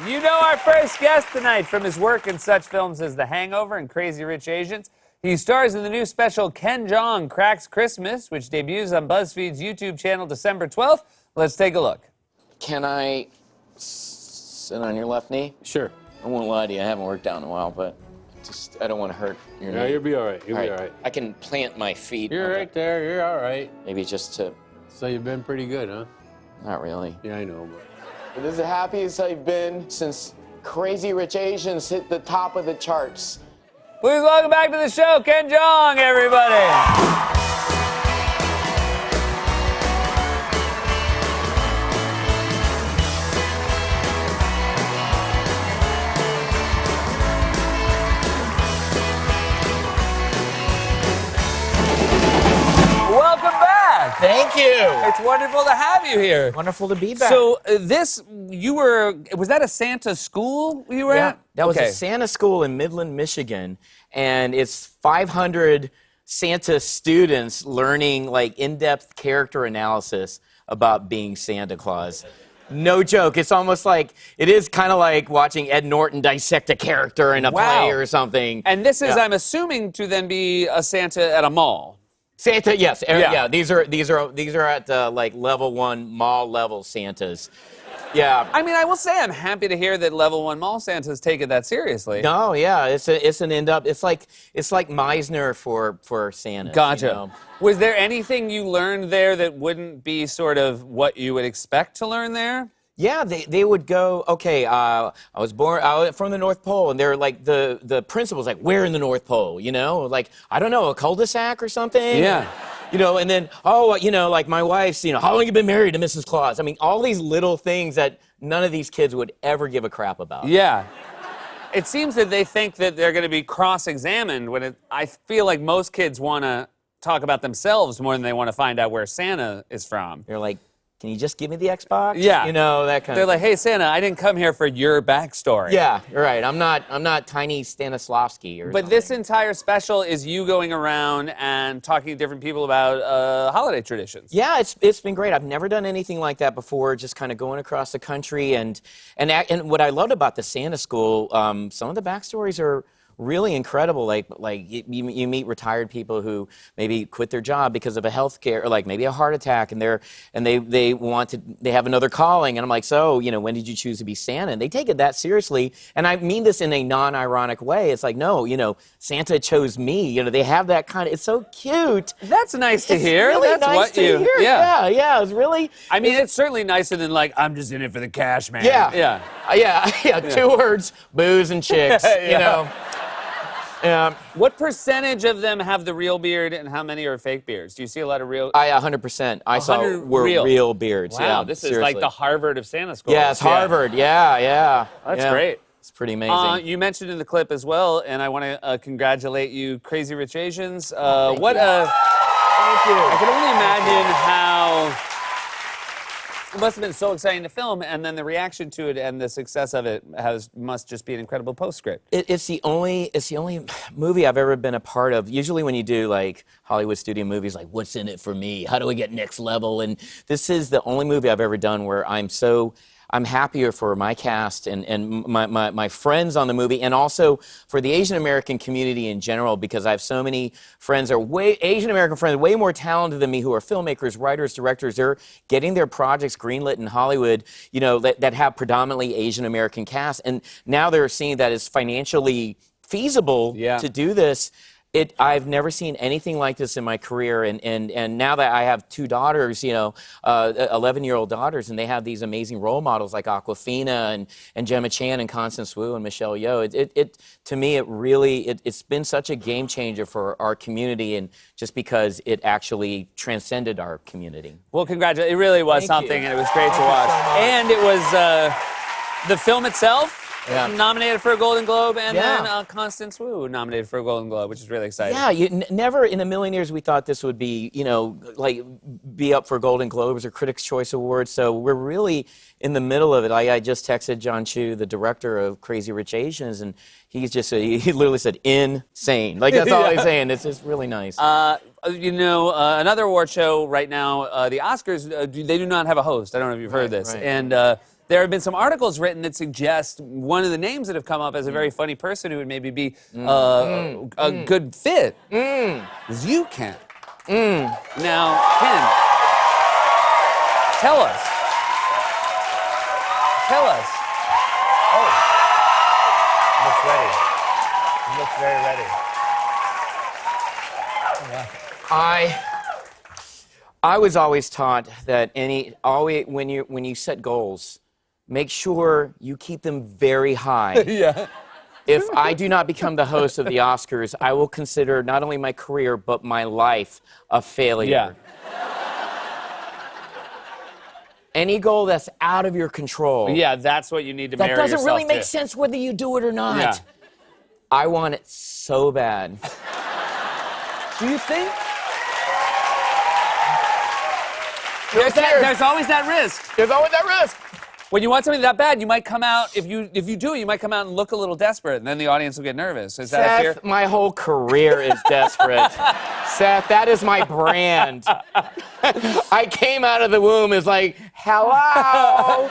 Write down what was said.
You know our first guest tonight from his work in such films as The Hangover and Crazy Rich Asians. He stars in the new special Ken Jeong Cracks Christmas, which debuts on BuzzFeed's YouTube channel December 12th. Let's take a look. Can I sit on your left knee? Sure. I won't lie to you, I haven't worked out in a while, but I don't want to hurt your knee. No, you'll be all right. You'll be all right. I can plant my feet. You're right there. You're all right. Maybe just to... So you've been pretty good, huh? Not really. Yeah, I know, but... It is the happiest I've been since Crazy Rich Asians hit the top of the charts. Please welcome back to the show, Ken Jeong, everybody. Welcome back. Thank you. It's wonderful to have you here. Wonderful to be back. So was that a Santa school you were at? That was Okay. a Santa school in Midland, Michigan, and it's 500 Santa students learning like in-depth character analysis about being Santa Claus. No joke. It's almost like, it is kind of like watching Ed Norton dissect a character in a play or something. And this is, Yeah. I'm assuming, to then be a Santa at a mall. Santa, yes, Yeah. yeah. These are at like level 1 mall level Santas. Yeah. I mean, I will say I'm happy to hear that level 1 mall Santas take it that seriously. No, yeah, it's an end up. It's like Meisner for Santa. Gotcha. You know? Was there anything you learned there that wouldn't be sort of what you would expect to learn there? Yeah, they would go, okay, I was from the North Pole, and they're like, the principal's like, where in the North Pole, you know? Like, I don't know, a cul-de-sac or something? Yeah. You know, and then, like my wife's, how long have you been married to Mrs. Claus? I mean, all these little things that none of these kids would ever give a crap about. Yeah. It seems that they think that they're going to be cross-examined when I feel like most kids want to talk about themselves more than they want to find out where Santa is from. They're like, can you just give me the Xbox? Yeah. You know, that kind They're of like, hey, Santa, I didn't come here for your backstory. Yeah, you're right. I'm not Tiny Stanislavski or But something. this entire special is you going around and talking to different people about holiday traditions. Yeah, it's been great. I've never done anything like that before. Just kind of going across the country and what I loved about the Santa School, some of the backstories are really incredible. Like you meet retired people who maybe quit their job because of a health care, or like maybe a heart attack, and they have another calling, and I'm like, so when did you choose to be Santa? And they take it that seriously, and I mean this in a non-ironic way. It's like, no, Santa chose me. They have that kind of. It's so cute. That's nice to hear. Really That's nice what to you. hear. Yeah. It's really. I mean, it's certainly nicer than like, I'm just in it for the cash, man. Yeah. Yeah. 2 words: booze and chicks. Yeah. Yeah. What percentage of them have the real beard, and how many are fake beards? Do you see a lot of real? 100%. I saw 100 were real. real beards. Wow, Yeah, this is seriously. like the Harvard of Santa schools. Yeah, it's Harvard. Yeah. That's Yeah. great. It's pretty amazing. You mentioned in the clip as well, and I want to congratulate you, Crazy Rich Asians. Thank you. Thank you. I can only imagine how it must have been so exciting to film, and then the reaction to it and the success of it must just be an incredible postscript. It's the only movie I've ever been a part of. Usually when you do like Hollywood studio movies, like what's in it for me? How do I get next level? And this is the only movie I've ever done where I'm happier for my cast and my friends on the movie, and also for the Asian American community in general, because I have so many friends Asian American friends, way more talented than me, who are filmmakers, writers, directors. They're getting their projects greenlit in Hollywood, that have predominantly Asian American casts, and now they're seeing that it's financially feasible to do this. I've never seen anything like this in my career, and now that I have 2 daughters, 11-year-old daughters, and they have these amazing role models like Awkwafina and Gemma Chan and Constance Wu and Michelle Yeoh. To me, it's been such a game changer for our community, and just because it actually transcended our community. Well, congratulations. It really was something, and it was great to watch. And it was the film itself. Yeah. Nominated for a Golden Globe, and then Constance Wu nominated for a Golden Globe, which is really exciting. Yeah, never in a million years we thought this would be, be up for Golden Globes or Critics' Choice Awards. So we're really in the middle of it. I just texted John Chu, the director of Crazy Rich Asians, and he literally said, insane. Like, that's all he's saying. It's just really nice. Another award show right now, the Oscars, they do not have a host. I don't know if you've heard this. Right. And There have been some articles written that suggest one of the names that have come up as a very funny person who would maybe be a good fit is you, Ken. Now, Ken, tell us. Tell us. Oh, he looks ready. He looks very ready. I was always taught that when you set goals, make sure you keep them very high. Yeah. If I do not become the host of the Oscars, I will consider not only my career but my life a failure. Yeah. Any goal that's out of your control. Yeah, that's what you need to marry That doesn't really yourself make to. sense whether you do it or not. Yeah. I want it so bad. Do you think? There's There's always that risk. always that risk. When you want something that bad, you might come out, if you do it, you might come out and look a little desperate, and then the audience will get nervous. Is that a fear? Seth, my whole career is desperate. Seth, that is my brand. I came out of the womb as like, hello.